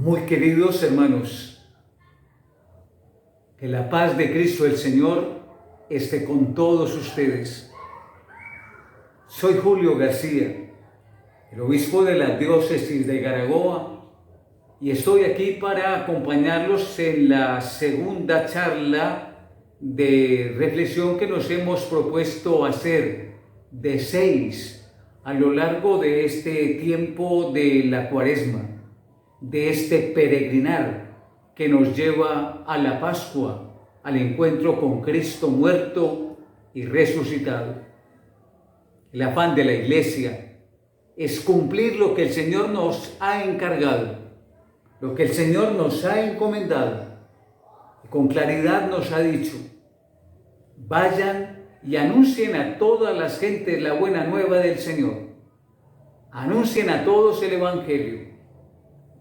Muy queridos hermanos, que la paz de Cristo el Señor esté con todos ustedes. Soy Julio García, el obispo de la diócesis de Garagoa, y estoy aquí para acompañarlos en la segunda charla de reflexión que nos hemos propuesto hacer de 6 a lo largo de este tiempo de la Cuaresma, de este peregrinar que nos lleva a la Pascua, al encuentro con Cristo muerto y resucitado. El afán de la Iglesia es cumplir lo que el Señor nos ha encargado, lo que el Señor nos ha encomendado. Y con claridad nos ha dicho: vayan y anuncien a todas las gentes la buena nueva del Señor. Anuncien a todos el Evangelio.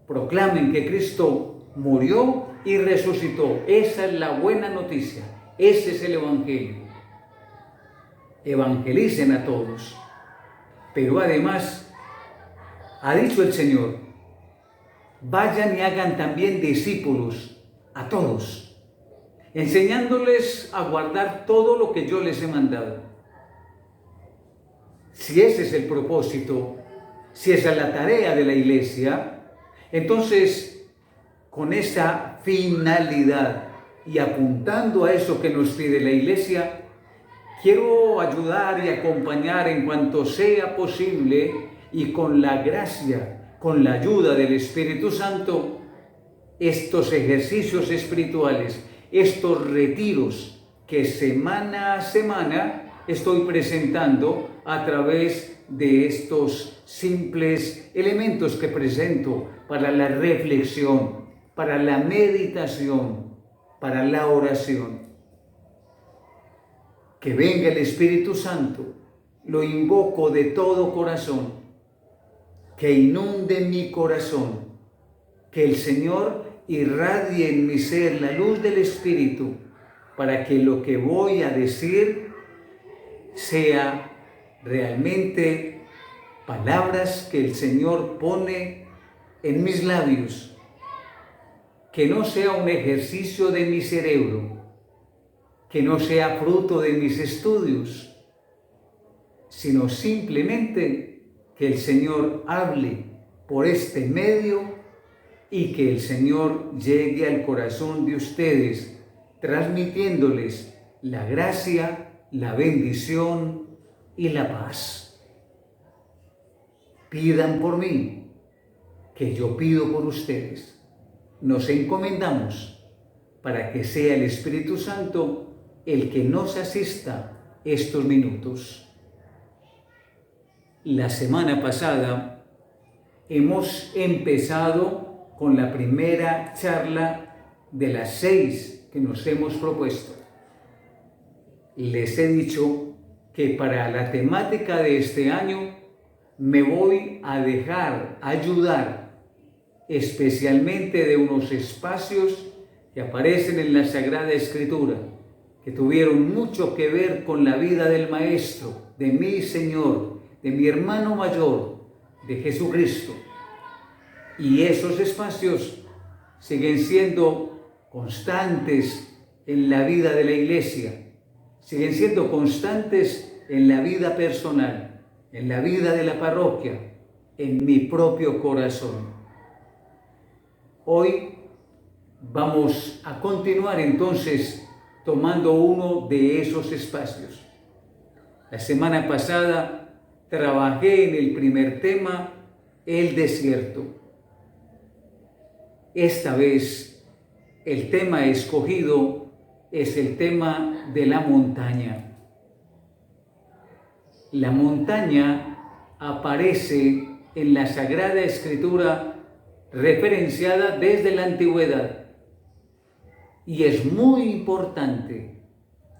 Proclamen que Cristo murió y resucitó. Esa es la buena noticia. Ese es el Evangelio. Evangelicen a todos. Pero además, ha dicho el Señor: vayan y hagan también discípulos a todos, enseñándoles a guardar todo lo que yo les he mandado. Si ese es el propósito, si esa es la tarea de la Iglesia, entonces, con esa finalidad y apuntando a eso que nos pide la Iglesia, quiero ayudar y acompañar en cuanto sea posible y con la gracia, con la ayuda del Espíritu Santo, estos ejercicios espirituales, estos retiros que semana a semana estoy presentando a través de estos simples elementos que presento para la reflexión, para la meditación, para la oración. Que venga el Espíritu Santo, lo invoco de todo corazón, que inunde mi corazón, que el Señor irradie en mi ser la luz del Espíritu, para que lo que voy a decir sea realmente palabras que el Señor pone en mis labios, que no sea un ejercicio de mi cerebro, que no sea fruto de mis estudios, sino simplemente que el Señor hable por este medio y que el Señor llegue al corazón de ustedes, transmitiéndoles la gracia, la bendición y la paz. Pidan por mí, que yo pido por ustedes. Nos encomendamos para que sea el Espíritu Santo el que nos asista estos minutos. La semana pasada hemos empezado con la primera charla de las 6 que nos hemos propuesto. Les he dicho que para la temática de este año me voy a dejar ayudar especialmente de unos espacios que aparecen en la Sagrada Escritura, que tuvieron mucho que ver con la vida del Maestro, de mi Señor, de mi hermano mayor, de Jesucristo. Y esos espacios siguen siendo constantes en la vida de la Iglesia, siguen siendo constantes en la vida personal, en la vida de la parroquia, en mi propio corazón. Hoy vamos a continuar entonces tomando uno de esos espacios. La semana pasada trabajé en el primer tema, el desierto. Esta vez el tema escogido es el tema de la montaña. La montaña aparece en la Sagrada Escritura referenciada desde la antigüedad. Y es muy importante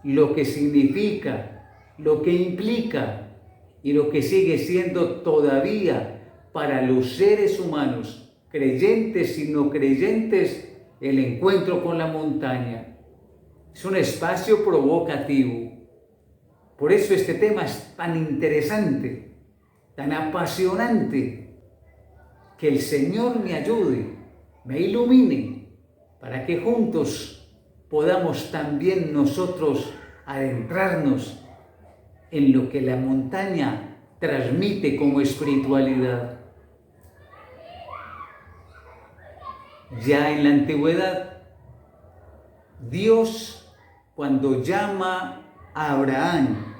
lo que significa, lo que implica y lo que sigue siendo todavía para los seres humanos, creyentes y no creyentes, el encuentro con la montaña. Es un espacio provocativo. Por eso este tema es tan interesante, tan apasionante. Que el Señor me ayude me ilumine, para que juntos podamos también nosotros adentrarnos en lo que la montaña transmite como espiritualidad. Ya en la antigüedad, Dios, cuando llama a Abraham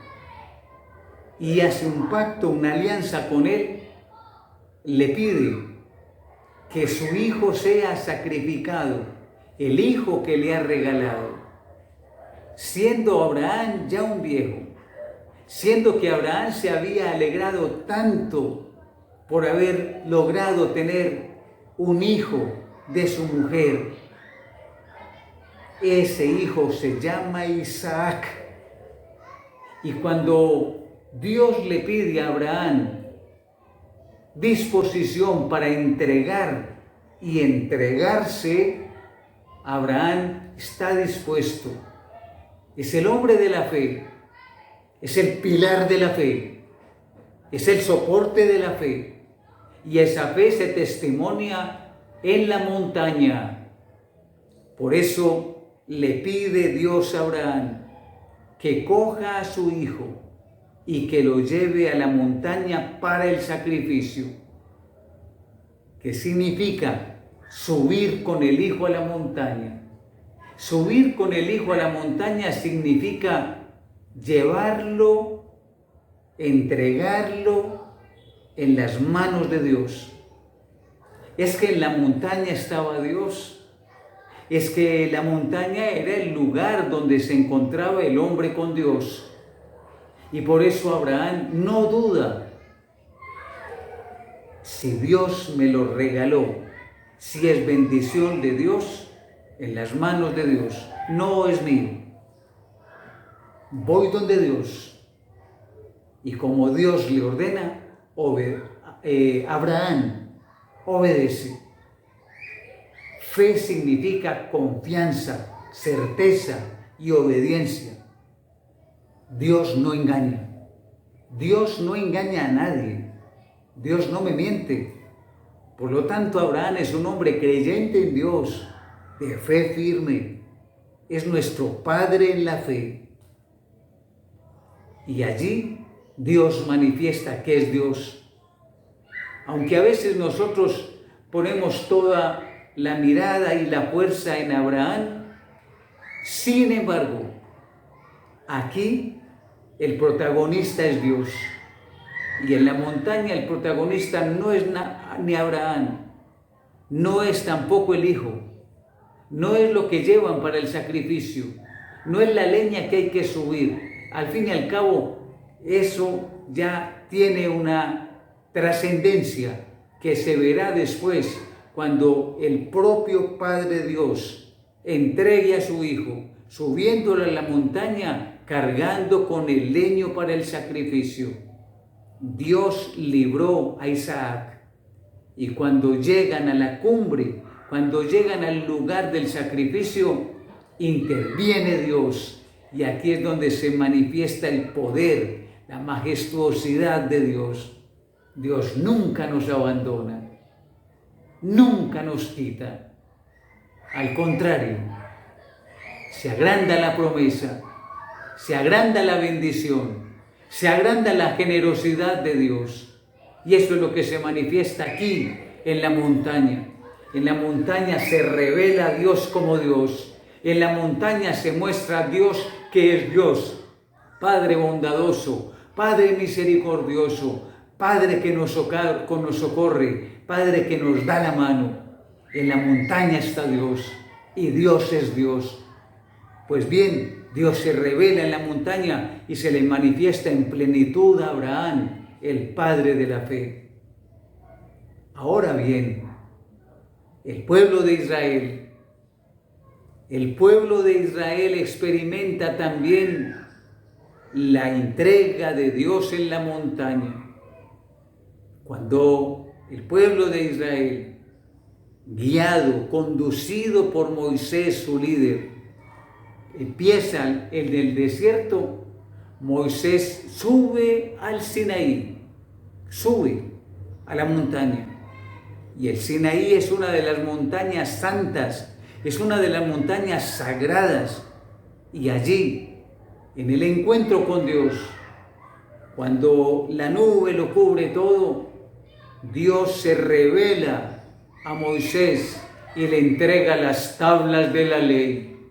y hace un pacto, una alianza con él, le pide que su hijo sea sacrificado, el hijo que le ha regalado, siendo Abraham ya un viejo, siendo que Abraham se había alegrado tanto por haber logrado tener un hijo de su mujer. Ese hijo se llama Isaac. Y cuando Dios le pide a Abraham disposición para entregar y entregarse, Abraham está dispuesto. Es el hombre de la fe, es el pilar de la fe, es el soporte de la fe. Y esa fe se testimonia en la montaña. Por eso le pide Dios a Abraham que coja a su hijo y que lo lleve a la montaña para el sacrificio. ¿Qué significa subir con el hijo a la montaña? Subir con el hijo a la montaña significa llevarlo, entregarlo en las manos de Dios. Es que en la montaña estaba Dios. Es que la montaña era el lugar donde se encontraba el hombre con Dios. Y por eso Abraham no duda. Si Dios me lo regaló, si es bendición de Dios, en las manos de Dios, no es mío. Voy donde Dios. Y como Dios le ordena, Abraham obedece. Fe significa confianza, certeza y obediencia. Dios no engaña. Dios no engaña a nadie. Dios no me miente. Por lo tanto, Abraham es un hombre creyente en Dios, de fe firme. Es nuestro padre en la fe. Y allí Dios manifiesta que es Dios. Aunque a veces nosotros ponemos toda la mirada y la fuerza en Abraham, sin embargo, aquí el protagonista es Dios. Y en la montaña el protagonista no es ni Abraham, no es tampoco el hijo, no es lo que llevan para el sacrificio, no es la leña que hay que subir. Al fin y al cabo, eso ya tiene una trascendencia que se verá después cuando el propio Padre Dios entregue a su hijo, subiéndolo a la montaña, cargando con el leño para el sacrificio. Dios libró a Isaac. Y cuando llegan a la cumbre, cuando llegan al lugar del sacrificio, interviene Dios. Y aquí es donde se manifiesta el poder, la majestuosidad de Dios. Dios nunca nos abandona, nunca nos quita. Al contrario, se agranda la promesa, se agranda la bendición, se agranda la generosidad de Dios. Y eso es lo que se manifiesta aquí en la montaña. En la montaña se revela a Dios como Dios. En la montaña se muestra a Dios que es Dios. Padre bondadoso, Padre misericordioso, Padre que nos socorre, Padre que nos da la mano. En la montaña está Dios y Dios es Dios. Pues bien, Dios se revela en la montaña y se le manifiesta en plenitud a Abraham, el padre de la fe. Ahora bien, el pueblo de Israel experimenta también la entrega de Dios en la montaña. Cuando el pueblo de Israel, guiado, conducido por Moisés, su líder, empieza en el desierto, Moisés sube al Sinaí, sube a la montaña. Y el Sinaí es una de las montañas santas, es una de las montañas sagradas. Y allí, en el encuentro con Dios, cuando la nube lo cubre todo, Dios se revela a Moisés y le entrega las tablas de la ley.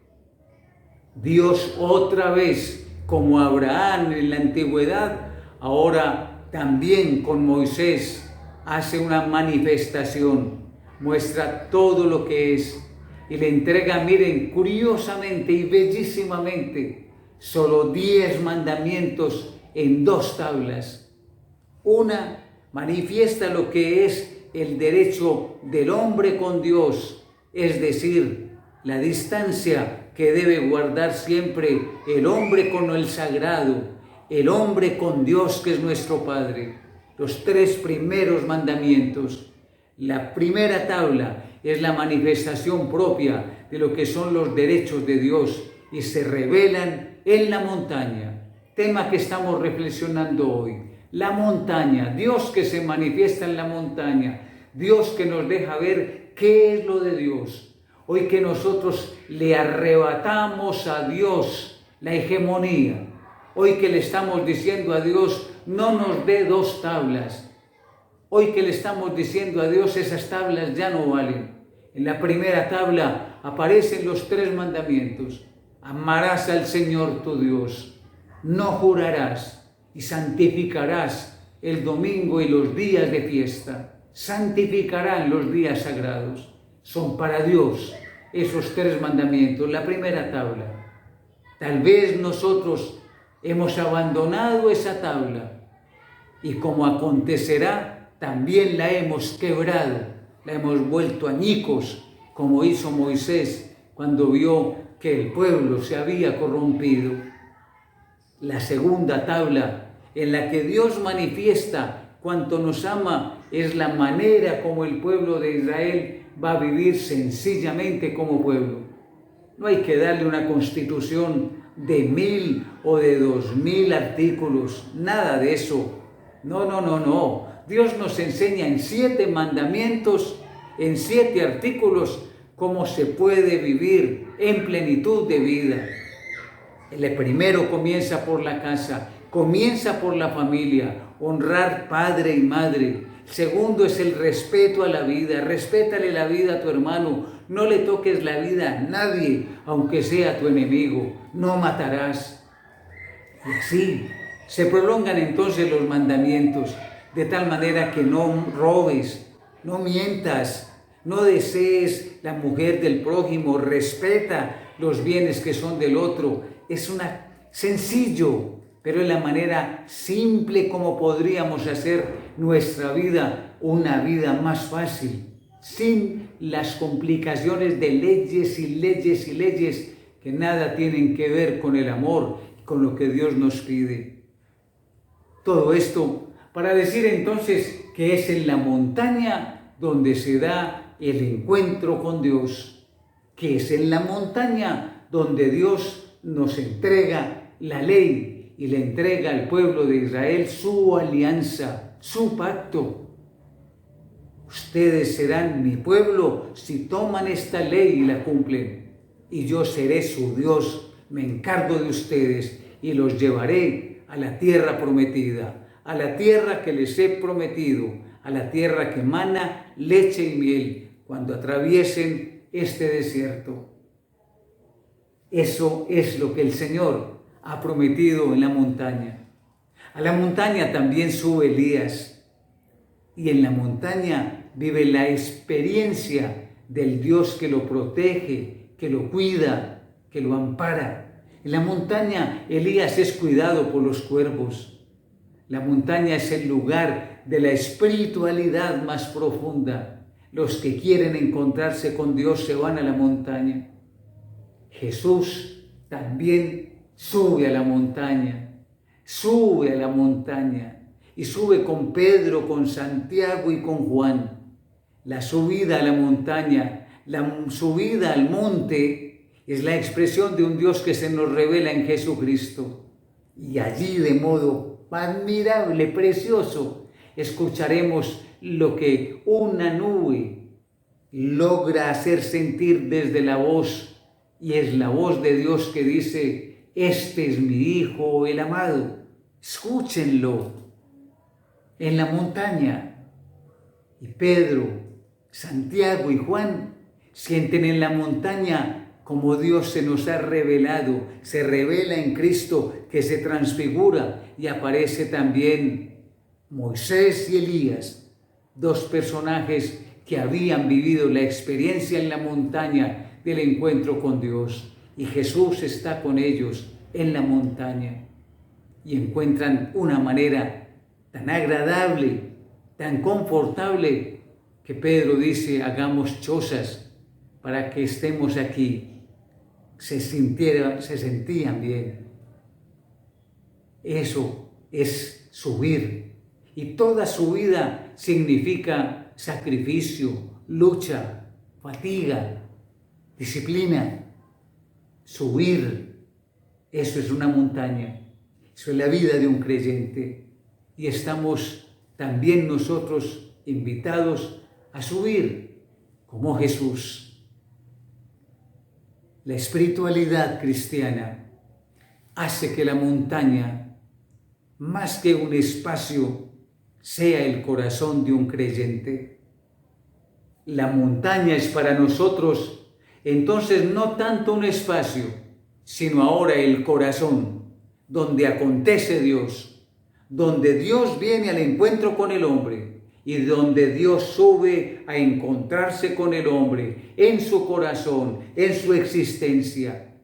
Dios otra vez, como Abraham en la antigüedad, ahora también con Moisés hace una manifestación, muestra todo lo que es y le entrega, miren, curiosamente y bellísimamente, solo 10 mandamientos en 2 tablas. Una manifiesta lo que es el derecho del hombre con Dios, es decir, la distancia que debe guardar siempre el hombre con el sagrado, el hombre con Dios que es nuestro Padre. Los 3 primeros mandamientos. La primera tabla es la manifestación propia de lo que son los derechos de Dios y se revelan en la montaña. Tema que estamos reflexionando hoy. La montaña, Dios que se manifiesta en la montaña, Dios que nos deja ver qué es lo de Dios. Hoy que nosotros le arrebatamos a Dios la hegemonía, hoy que le estamos diciendo a Dios, no nos dé 2 tablas, hoy que le estamos diciendo a Dios, esas tablas ya no valen. En la primera tabla aparecen los 3 mandamientos. Amarás al Señor tu Dios, no jurarás y santificarás el domingo y los días de fiesta. Santificarán los días sagrados. Son para Dios esos 3 mandamientos, la primera tabla. Tal vez nosotros hemos abandonado esa tabla y como acontecerá, también la hemos quebrado, la hemos vuelto añicos, como hizo Moisés cuando vio que el pueblo se había corrompido. La segunda tabla, en la que Dios manifiesta cuánto nos ama, es la manera como el pueblo de Israel va a vivir sencillamente como pueblo. No hay que darle una constitución de 1000 o de 2000 artículos, nada de eso. No. Dios nos enseña en 7 mandamientos, en 7 artículos, cómo se puede vivir en plenitud de vida. El primero comienza por la casa, comienza por la familia, honrar padre y madre. Segundo es el respeto a la vida, respétale la vida a tu hermano, no le toques la vida a nadie, aunque sea tu enemigo, no matarás. Y así se prolongan entonces los mandamientos, de tal manera que no robes, no mientas, no desees la mujer del prójimo, respeta los bienes que son del otro. Es sencillo, pero es la manera simple como podríamos hacer nuestra vida una vida más fácil, sin las complicaciones de leyes y leyes y leyes que nada tienen que ver con el amor, con lo que Dios nos pide. Todo esto para decir entonces que es en la montaña donde se da el encuentro con Dios, que es en la montaña donde Dios nos entrega la ley y le entrega al pueblo de Israel su alianza, su pacto. Ustedes serán mi pueblo si toman esta ley y la cumplen, y yo seré su Dios, me encargo de ustedes y los llevaré a la tierra prometida, a la tierra que les he prometido, a la tierra que emana leche y miel, cuando atraviesen este desierto. Eso es lo que el Señor ha prometido en la montaña. A la montaña también sube Elías, y en la montaña vive la experiencia del Dios que lo protege, que lo cuida, que lo ampara. En la montaña Elías es cuidado por los cuervos. La montaña es el lugar de la espiritualidad más profunda. Los que quieren encontrarse con Dios se van a la montaña. Jesús también sube a la montaña y sube con Pedro, con Santiago y con Juan. La subida a la montaña, la subida al monte es la expresión de un Dios que se nos revela en Jesucristo. Y allí de modo admirable, precioso, escucharemos lo que una nube logra hacer sentir desde la voz, y es la voz de Dios que dice: este es mi Hijo, el amado, escúchenlo. En la montaña, y Pedro, Santiago y Juan sienten en la montaña como Dios se nos ha revelado, se revela en Cristo, que se transfigura, y aparece también Moisés y Elías, dos personajes que habían vivido la experiencia en la montaña del encuentro con Dios, y Jesús está con ellos en la montaña, y encuentran una manera tan agradable, tan confortable, que Pedro dice: hagamos chozas para que estemos aquí. Se sentían bien. Eso es subir. Y toda subida significa sacrificio, lucha, fatiga, disciplina. Subir, eso es una montaña. Eso es la vida de un creyente. Y estamos también nosotros invitados a subir como Jesús. La espiritualidad cristiana hace que la montaña, más que un espacio, sea el corazón de un creyente. La montaña es para nosotros entonces no tanto un espacio, sino ahora el corazón, donde acontece Dios, donde Dios viene al encuentro con el hombre y donde Dios sube a encontrarse con el hombre en su corazón, en su existencia.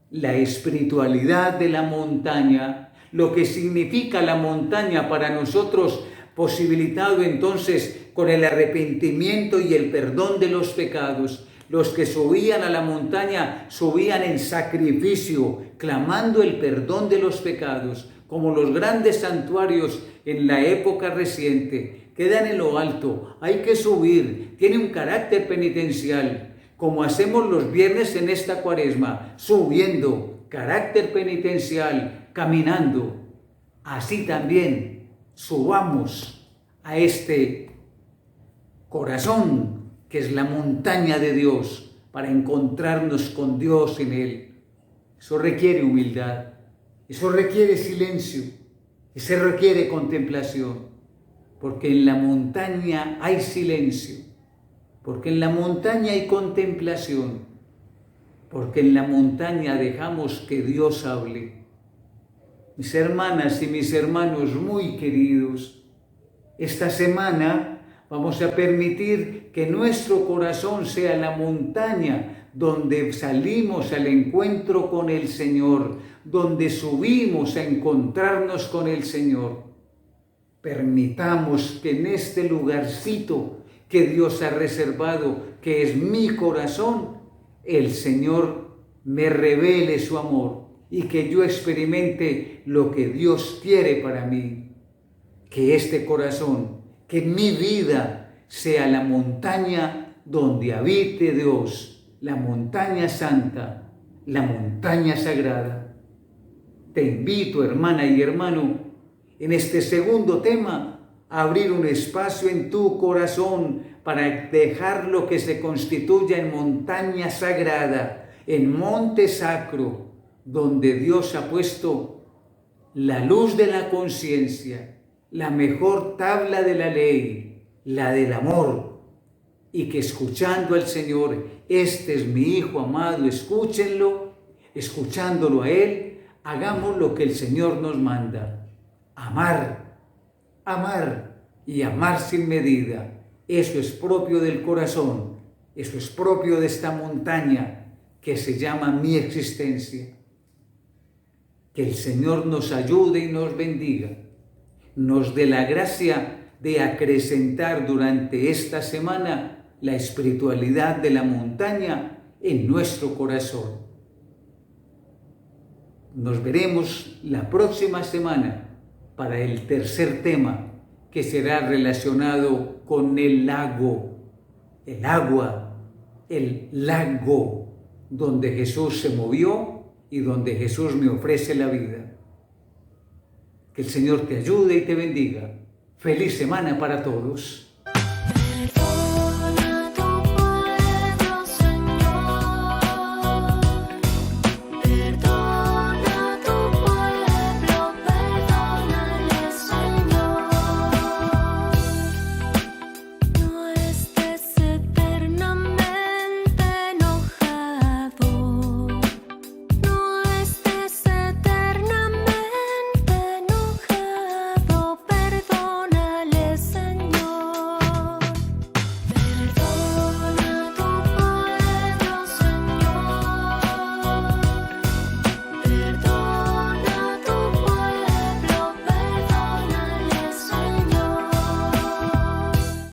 La espiritualidad de la montaña, lo que significa la montaña para nosotros, posibilitado entonces con el arrepentimiento y el perdón de los pecados. Los que subían a la montaña subían en sacrificio, clamando el perdón de los pecados, como los grandes santuarios en la época reciente. Quedan en lo alto, hay que subir, tiene un carácter penitencial, como hacemos los viernes en esta Cuaresma, subiendo, carácter penitencial, caminando. Así también subamos a este corazón que es la montaña de Dios, para encontrarnos con Dios en Él. Eso requiere humildad, eso requiere silencio, eso requiere contemplación, porque en la montaña hay silencio, porque en la montaña hay contemplación, porque en la montaña dejamos que Dios hable. Mis hermanas y mis hermanos muy queridos, esta semana vamos a permitir que nuestro corazón sea la montaña donde salimos al encuentro con el Señor, donde subimos a encontrarnos con el Señor. Permitamos que en este lugarcito que Dios ha reservado, que es mi corazón, el Señor me revele su amor y que yo experimente lo que Dios quiere para mí. Que este corazón, que mi vida sea la montaña donde habite Dios, la montaña santa, la montaña sagrada. Te invito, hermana y hermano, en este segundo tema, a abrir un espacio en tu corazón para dejarlo que se constituya en montaña sagrada, en monte sacro, donde Dios ha puesto la luz de la conciencia, la mejor tabla de la ley, la del amor, y que escuchando al Señor, este es mi Hijo amado, escúchenlo, escuchándolo a Él, hagamos lo que el Señor nos manda, amar, amar y amar sin medida. Eso es propio del corazón, eso es propio de esta montaña que se llama mi existencia. Que el Señor nos ayude y nos bendiga, nos dé la gracia de acrecentar durante esta semana la espiritualidad de la montaña en nuestro corazón. Nos veremos la próxima semana para el tercer tema, que será relacionado con el lago, el agua, el lago donde Jesús se movió y donde Jesús me ofrece la vida. Que el Señor te ayude y te bendiga. Feliz semana para todos.